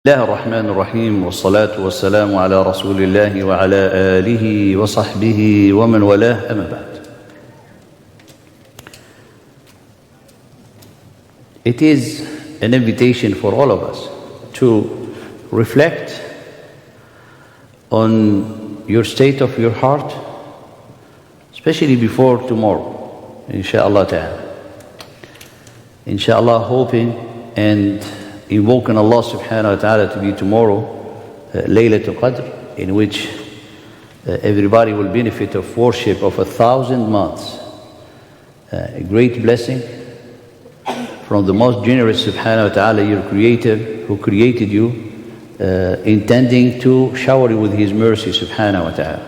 الله الرحمن الرحيم والصلاة والسلام على رسول الله وعلى آله وصحبه ومن والاه أما بعد. It is an invitation for all of us to reflect on your state of your heart, especially before tomorrow, inshallah ta'ala. Inshallah, hoping and invoking Allah subhanahu wa ta'ala to be tomorrow, Laylatul Qadr, in which everybody will benefit of worship of 1,000 months. A great blessing from the most generous subhanahu wa ta'ala, your creator, who created you, intending to shower you with his mercy subhanahu wa ta'ala.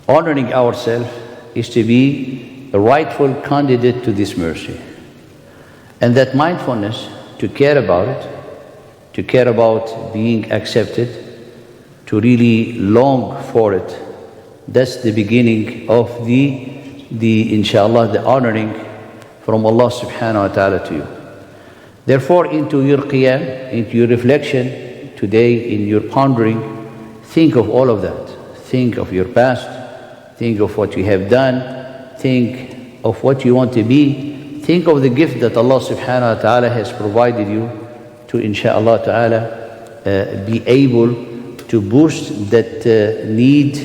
Honoring ourselves is to be a rightful candidate to this mercy. And that mindfulness, to care about it, to care about being accepted, to really long for it, that's the beginning of the inshallah, the honoring from Allah subhanahu wa ta'ala to you. Therefore, into your qiyam, into your reflection today, in your pondering, think of all of that. Think of your past, think of what you have done, think of what you want to be. Think of the gift that Allah subhanahu wa ta'ala has provided you to, insha'Allah ta'ala, be able to boost that need,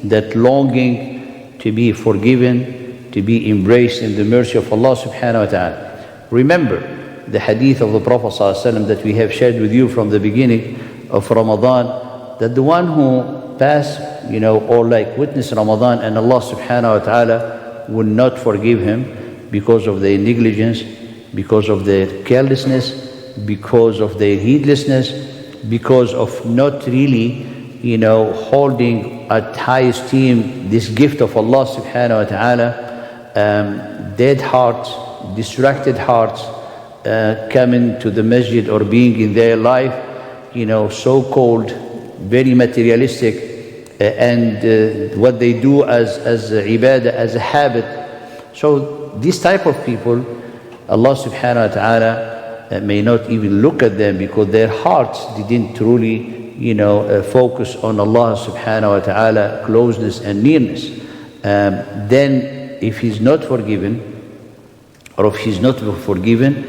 that longing to be forgiven, to be embraced in the mercy of Allah subhanahu wa ta'ala. Remember the hadith of the Prophet sallallahu alaihi wasallam that we have shared with you from the beginning of Ramadan, that the one who pass, or like witness Ramadan, and Allah subhanahu wa ta'ala will not forgive him because of their negligence, because of their carelessness, because of their heedlessness, because of not really, holding at high esteem this gift of Allah subhanahu wa ta'ala. Dead hearts, distracted hearts, coming to the masjid or being in their life, so-called very materialistic, and what they do as ibadah, as a habit. So this type of people, Allah subhanahu wa ta'ala may not even look at them because their hearts didn't truly, focus on Allah subhanahu wa ta'ala, closeness and nearness. Then if he's not forgiven, or if he's not forgiven,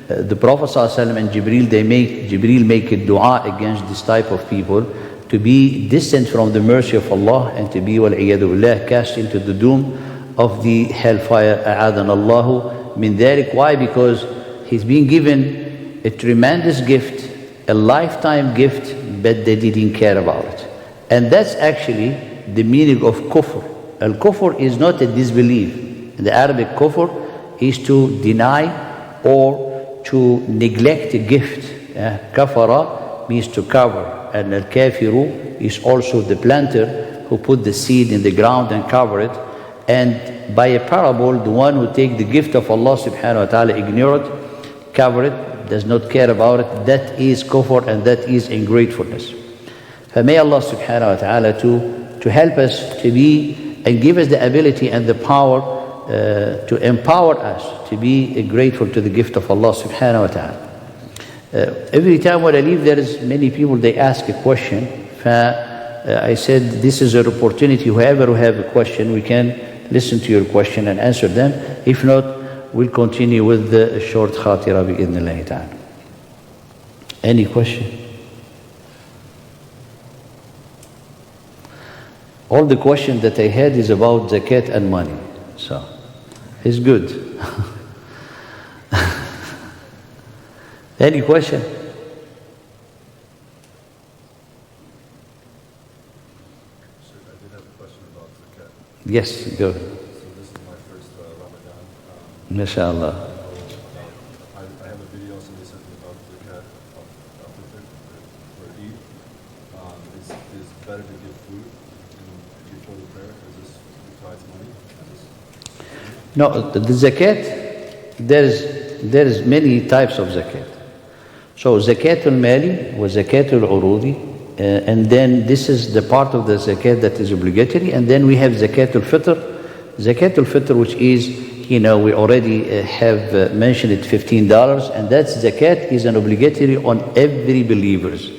the Prophet ﷺ and Jibreel make a dua against this type of people, to be distant from the mercy of Allah and to be, wal-iyadu billah, cast into the doom of the hellfire. A'adana Allahu min dhalik. Why? Because he's been given a tremendous gift, a lifetime gift, but they didn't care about it. And that's actually the meaning of kufr. Al-kufr is not a disbelief. In the Arabic, kufr is to deny or to neglect a gift. Kafara means to cover, and al-kafiru is also the planter who put the seed in the ground and cover it. And by a parable, the one who take the gift of Allah subhanahu wa ta'ala, ignore it, cover it, does not care about it, that is kufr, and that is ungratefulness. May Allah subhanahu wa ta'ala to help us to be, and give us the ability and the power to empower us to be grateful to the gift of Allah subhanahu wa ta'ala. Every time when I leave, there is many people, they ask a question. I said this is an opportunity, whoever who have a question, we can listen to your question and answer them. If not, we'll continue with the short khatira bi-idhnillahi ta'ala. Any question? All the question that I had is about zakat and money. So, it's good. Any question? Yes, go. So this is my first Ramadan. MashaAllah. I have a video, somebody sent me about Zakat of for Eid. Is it better to give food before the prayer? Is this besides money? No, the zakat, there's many types of zakat. So zakatul mali wa zakatul urudi. And then this is the part of the zakat that is obligatory. And then we have zakatul fitr. Zakatul fitr, which is we already have mentioned it, $15, and that zakat is an obligatory on every believers,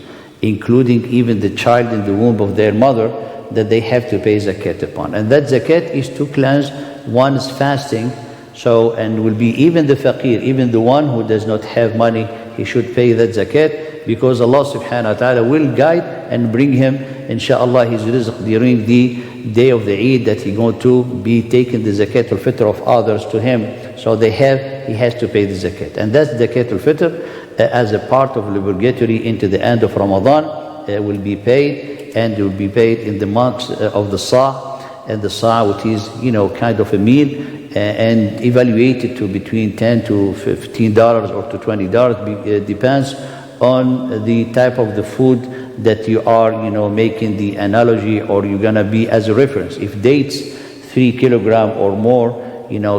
including even the child in the womb of their mother, that they have to pay zakat upon. And that zakat is to cleanse one's fasting. So, and will be even the faqir, even the one who does not have money, he should pay that zakat, because Allah subhanahu wa ta'ala will guide and bring him, inshallah, his rizq during the day of the Eid, that he going to be taking the zakat al-fitr of others to him. So he has to pay the zakat. And that's zakat al-fitr as a part of obligatory into the end of Ramadan will be paid, and will be paid in the months of the sa', and the sa', which is, kind of a meal, and evaluated to between $10 to $15 or to $20. Depends on the type of the food that you are, making the analogy, or you're gonna be as a reference. If dates 3 kilograms or more,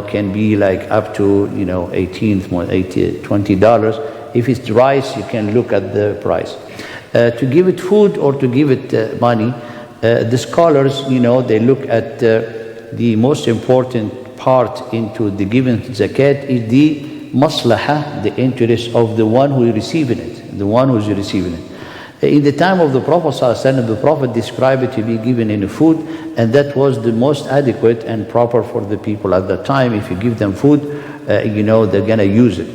can be like up to, $20. If it's rice, you can look at the price. To give it food or to give it money, the scholars, they look at the most important part into the given zakat is the maslahah, the interest of the one who is receiving it, the one who is receiving it. In the time of the Prophet ﷺ, the Prophet described it to be given in food, and that was the most adequate and proper for the people at that time. If you give them food, they're gonna use it.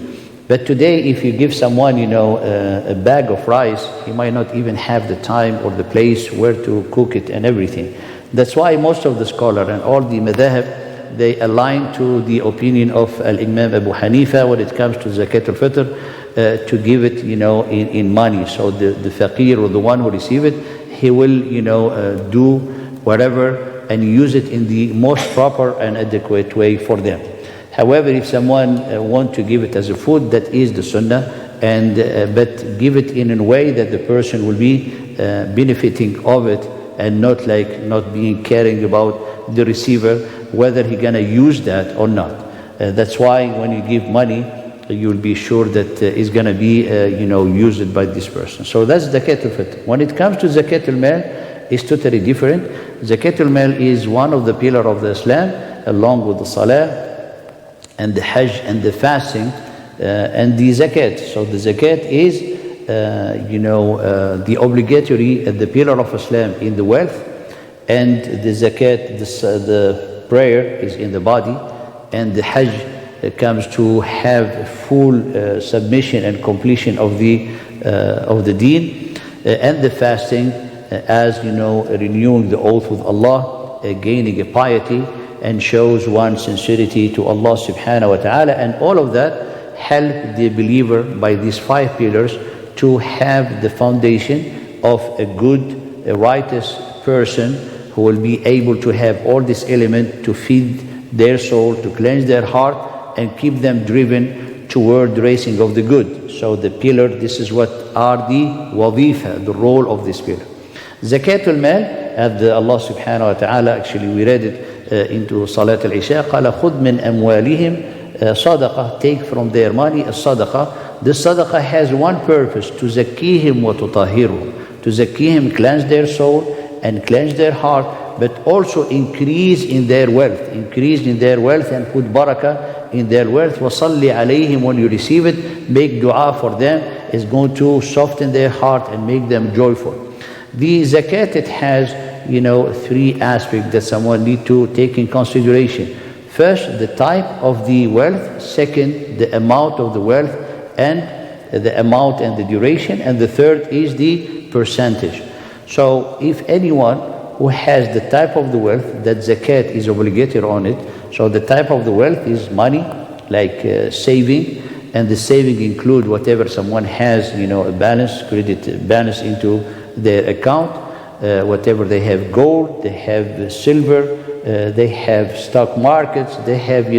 But today, if you give someone, a bag of rice, he might not even have the time or the place where to cook it and everything. That's why most of the scholars and all the madhab, they align to the opinion of Al-Imam Abu Hanifa when it comes to zakat al-fitr, to give it, in money. So the faqir, or the one who receive it, he will, do whatever and use it in the most proper and adequate way for them. However, if someone want to give it as a food, that is the sunnah, and but give it in a way that the person will be benefiting of it, and not being caring about the receiver, whether he gonna use that or not. That's why when you give money, you'll be sure that it's gonna be used by this person. So that's zakat al-fitr. When it comes to zakat al-mal, it's totally different. Zakat al-mal is one of the pillars of the Islam, along with the salah and the hajj and the fasting and the zakat. So the zakat is the obligatory, the pillar of Islam in the wealth, and the zakat, the prayer is in the body, and the hajj comes to have full submission and completion of the deen, and the fasting as renewing the oath with Allah, gaining a piety, and shows one's sincerity to Allah subhanahu wa ta'ala. And all of that help the believer by these 5 pillars to have the foundation of a good, a righteous person, who will be able to have all this element to feed their soul, to cleanse their heart, and keep them driven toward the racing of the good. So the pillar, this is what are the wazifa, the role of this pillar. Zakat al-mal, as Allah subhanahu wa ta'ala, actually we read it into Salat al-Isha, قال خُذْ مِنْ أَمْوَالِهِمْ صَدَقَةً, take from their money a sadaqah. The sadaqah has one purpose, to zakihim wa tutahhiruhum, to zakihim, cleanse their soul and cleanse their heart, but also increase in their wealth, and put barakah in their wealth. وَصَلِّ عَلَيْهِمْ, when you receive it, make dua for them, is going to soften their heart and make them joyful. The zakat, it has 3 aspects that someone need to take in consideration. First, the type of the wealth. Second, the amount of the wealth, and the amount and the duration. And the third is the percentage. So if anyone who has the type of the wealth that zakat is obligatory on it, so the type of the wealth is money, like saving, and the saving include whatever someone has, a balance, credit balance into their account, whatever they have, gold, they have silver, they have stock markets, they have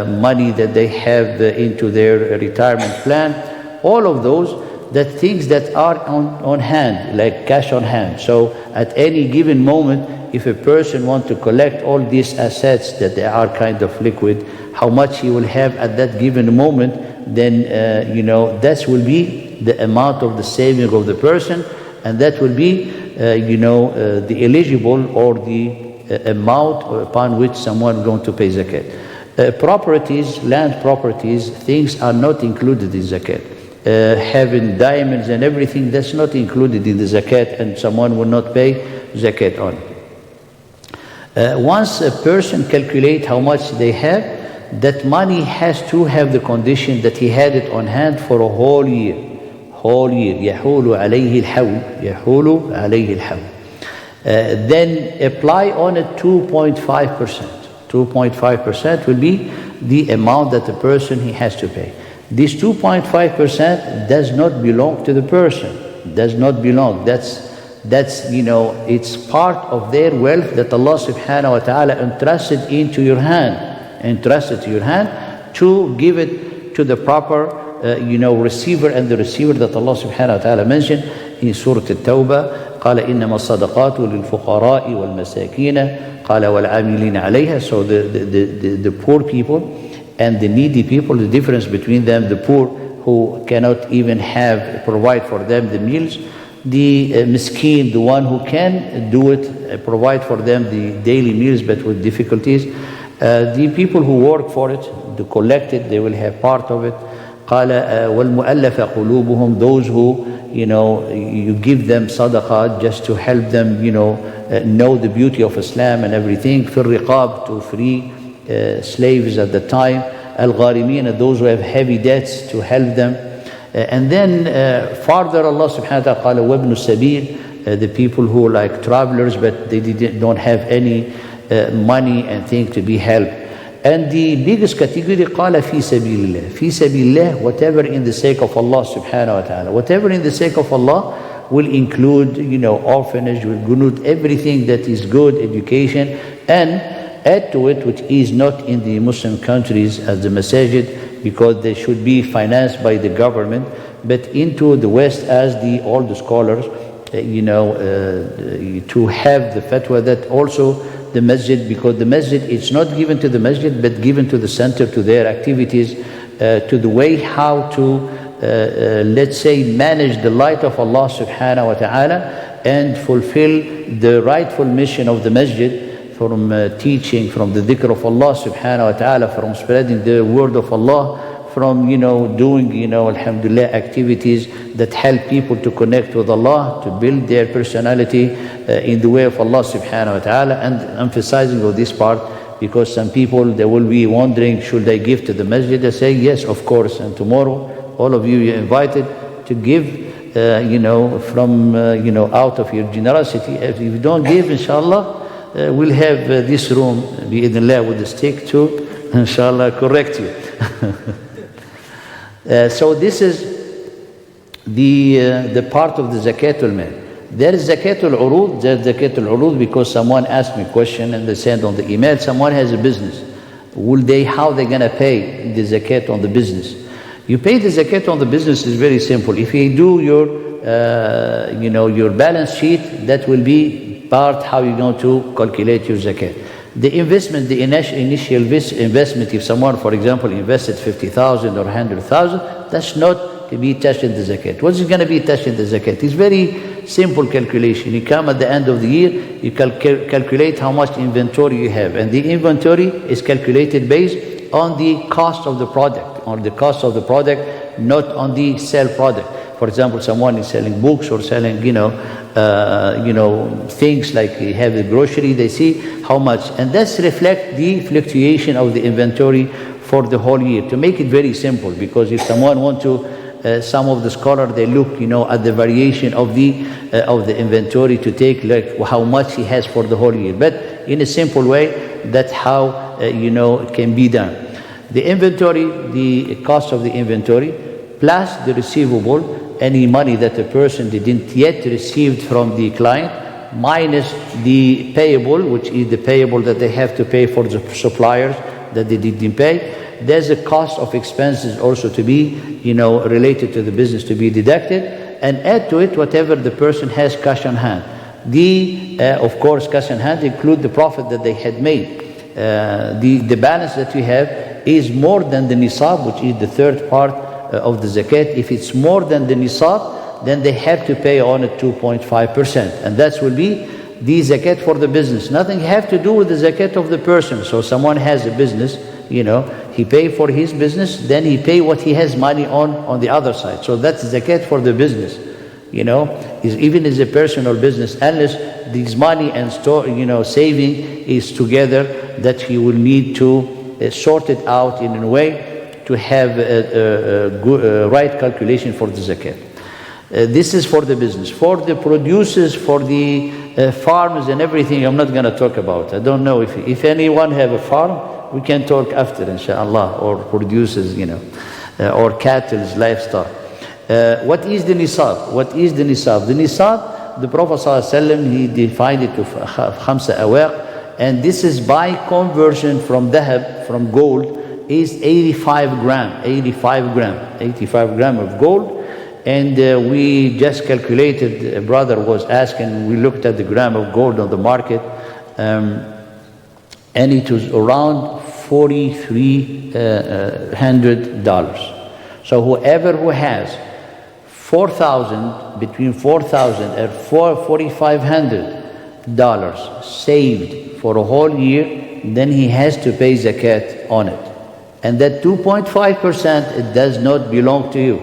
money that they have into their retirement plan, all of those, that things that are on hand, like cash on hand. So at any given moment, if a person wants to collect all these assets that they are kind of liquid, how much he will have at that given moment, then that will be the amount of the saving of the person, and that will be the eligible or the amount upon which someone is going to pay zakat. Properties, land properties, things are not included in zakat. Having diamonds and everything, that's not included in the zakat, and someone will not pay zakat on it. Once a person calculates how much they have, that money has to have the condition that he had it on hand for a whole year. Whole year. يحول عليه الحول. يحول عليه الحول. Then apply on it 2.5%. 2.5% will be the amount that the person he has to pay. This 2.5% does not belong to the person. Does not belong. That's it's part of their wealth that Allah subhanahu wa ta'ala entrusted into your hand. Entrusted to your hand to give it to the proper receiver, and the receiver that Allah subhanahu wa ta'ala mentioned in Surah At-Tawbah. قال إنما الصدقات للفقراء والمساكين قال والعاملين عليها. So the poor people and the needy people, the difference between them, the poor who cannot even provide for them the meals, the miskin, the one who can do it, provide for them the daily meals but with difficulties. The people who work for it, to collect it, they will have part of it. قال والمؤلف قلوبهم, those who you give them sadaqah just to help them know the beauty of Islam and everything. في الرقاب, to free slaves at the time. الغارمين, those who have heavy debts, to help them. And then further Allah subhanahu wa ta'ala قال وابن السبيل, the people who are like travelers but they don't have any money and things to be helped. And the biggest category قال في سبيل الله. في سبيل الله, whatever in the sake of Allah subhanahu wa ta'ala. Whatever in the sake of Allah will include orphanage, will include everything that is good, education, and add to it which is not in the Muslim countries as the masajid, because they should be financed by the government, but into the West as all the scholars to have the fatwa that also the masjid, because the masjid, it's not given to the masjid but given to the center, to their activities, to the way how to let's say manage the light of Allah subhanahu wa ta'ala and fulfill the rightful mission of the masjid, from teaching, from the dhikr of Allah subhanahu wa ta'ala, from spreading the word of Allah, from doing alhamdulillah activities that help people to connect with Allah, to build their personality in the way of Allah subhanahu wa ta'ala. And emphasizing of this part, because some people, they will be wondering, should I give to the masjid? I say yes, of course. And tomorrow all of you are invited to give from out of your generosity. If you don't give, inshallah, we'll have this room bi'idhnillah with the stick to inshallah correct you. So this is the part of the zakatul mal. There is zakatul urud. There is zakatul urud because someone asked me a question and they sent on the email. Someone has a business. How they gonna pay the zakat on the business? You pay the zakat on the business is very simple. If you do your balance sheet, that will be part how you're going to calculate your zakat. The investment, the initial investment, if someone, for example, invested 50,000 or 100,000, that's not to be touched in the zakat. What is going to be touched in the zakat? It's very simple calculation. You come at the end of the year, you calculate how much inventory you have, and the inventory is calculated based on the cost of the product, not on the sell product. For example, someone is selling books or selling, things like you have the grocery, they see how much. And that's reflect the fluctuation of the inventory for the whole year. To make it very simple, because if someone want to, some of the scholars, they look, at the variation of the inventory to take like how much he has for the whole year. But in a simple way, that's how, it can be done. The inventory, the cost of the inventory, plus the receivable, any money that the person didn't yet receive from the client, minus the payable, which is the payable that they have to pay for the suppliers that they didn't pay. There's a cost of expenses also to be, related to the business to be deducted, and add to it whatever the person has cash on hand. Of course, cash on hand include the profit that they had made. The balance that we have is more than the nisab, which is the third part of the zakat. If it's more than the nisab, then they have to pay on it 2.5%, and that will be the zakat for the business. Nothing have to do with the zakat of the person. So someone has a business, He pay for his business, then he pay what he has money on the other side. So that's zakat for the business. Even as a personal business, unless this money and saving is together, that he will need to sort it out in a way to have a right calculation for the zakat. This is for the business. For the producers, for the farmers and everything, I'm not going to talk about. I don't know if anyone have a farm, we can talk after, inshallah, or producers, or cattle, livestock. What is the nisab? What is the nisab? The nisab, the Prophet ﷺ, he defined it to khamsa awaq, and this is by conversion from dhahab, from gold, is 85 gram, 85 gram of gold. And we just calculated, a brother was asking, we looked at the gram of gold on the market, and it was around $4,300. So whoever who has 4,000, between 4,000 and $4,500 saved for a whole year, then he has to pay zakat on it. And that 2.5%, it does not belong to you.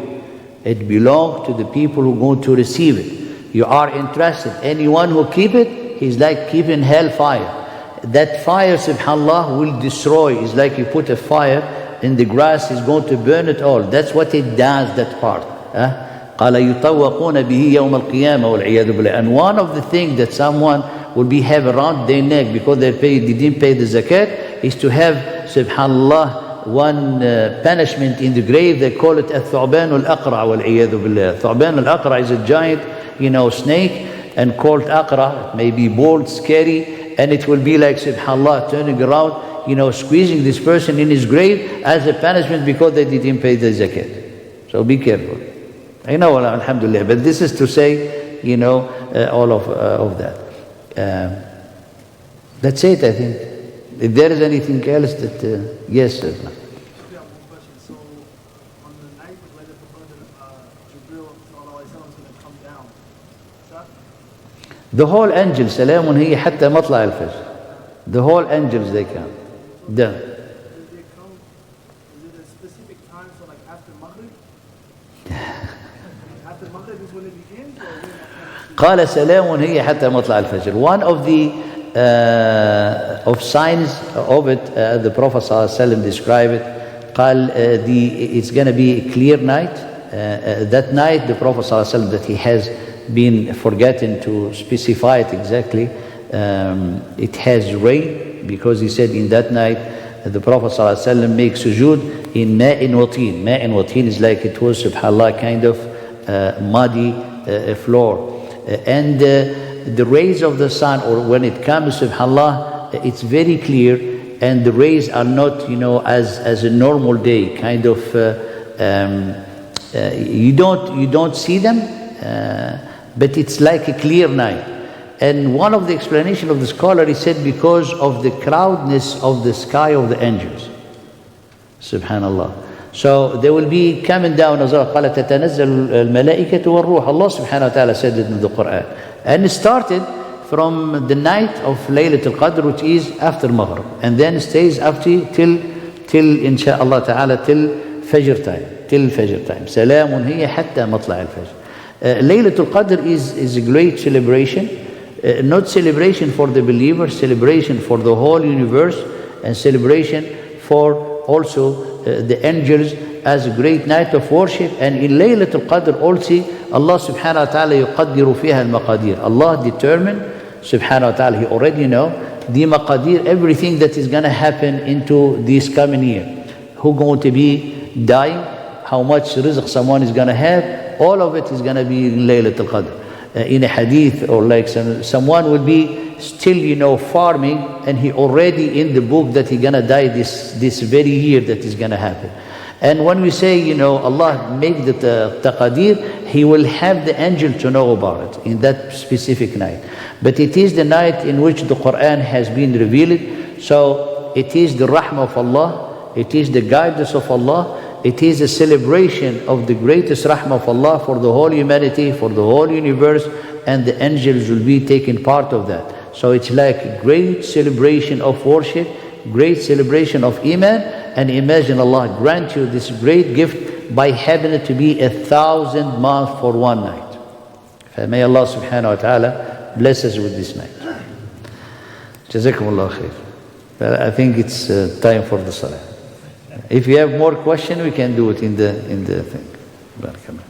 It belongs to the people who are going to receive it. You are interested. Anyone who keep it, he's like keeping hellfire. That fire, subhanAllah, will destroy. It's like you put a fire in the grass, it's going to burn it all. That's what it does, that part. قَالَ يُطَوَّقُونَ بِهِ يَوْمَ الْقِيَامَةِ وَالْعِيَاذُ بِاللَّهِ. And one of the things that someone will be have around their neck because they didn't pay the zakat is to have, subhanAllah, one punishment in the grave. They call it الثعبان الأقرع والعياذ بالله. ثعبان الأقرع is a giant, snake, and called أقرع. It may be bold, scary, and it will be like, subhanAllah, turning around, squeezing this person in his grave as a punishment because they didn't pay the zakat. So be careful. I know, alhamdulillah, but this is to say, all of that. That's it, I think. If there is anything else that, yes, sir. I have one question. So, on the night of Laylatul Qadr, Jibril sallallahu alayhi wa sallam is going to come down. Is that? The whole angels, salamun hiya hatta matla al-fajr. The whole angels, they come. Do they come, is it a specific time, so like after Maghrib? After Maghrib is when it begins? Or when قال سلام هي حتى مطلع الفجر. One of the of signs of it, the Prophet ﷺ described it. قال it's going to be a clear night. That night, the Prophet ﷺ, that he has been forgotten to specify it exactly. It has rain, because he said in that night the Prophet ﷺ makes sujood in ma'in watin. Ma'in watin is like it was, subhanAllah, kind of muddy floor. And the rays of the sun, or when it comes, subhanAllah, it's very clear, and the rays are not, as a normal day, kind of, you don't see them, but it's like a clear night. And one of the explanation of the scholar, he said, because of the crowdness of the sky of the angels. Subhanallah. So they will be coming down, as Allah قال تتنزل الملائكة والروح. Allah subhanahu wa ta'ala said it in the Quran. And it started from the night of Laylatul Qadr, which is after Maghrib, and then stays up till insha'Allah ta'ala till Fajr time. Salamun hiya hatta matla' al-Fajr. Laylatul Qadr is a great celebration. Not celebration for the believer, celebration for the whole universe, and celebration for also the angels, as a great night of worship. And in Laylatul Qadr also, Allah subhanahu wa ta'ala yuqaddiru fiha al-maqadir. Allah determined, subhanahu wa ta'ala, He already know the maqadir, everything that is going to happen into this coming year. Who going to be dying, how much rizq someone is going to have, all of it is going to be in Laylatul Qadr. In a hadith, or like someone will be still, farming, and he already in the book that he gonna die this very year that is gonna happen. And when we say, Allah make the taqadir, He will have the angel to know about it in that specific night. But it is the night in which the Quran has been revealed. So it is the rahmah of Allah, it is the guidance of Allah, it is a celebration of the greatest rahmah of Allah for the whole humanity, for the whole universe, and the angels will be taking part of that. So it's like a great celebration of worship, great celebration of Iman, and imagine Allah grant you this great gift by having it to be 1,000 months for one night. May Allah subhanahu wa ta'ala bless us with this night. Jazakumullah khair. But I think it's time for the salah. If you have more questions, we can do it in the thing. Barakallah.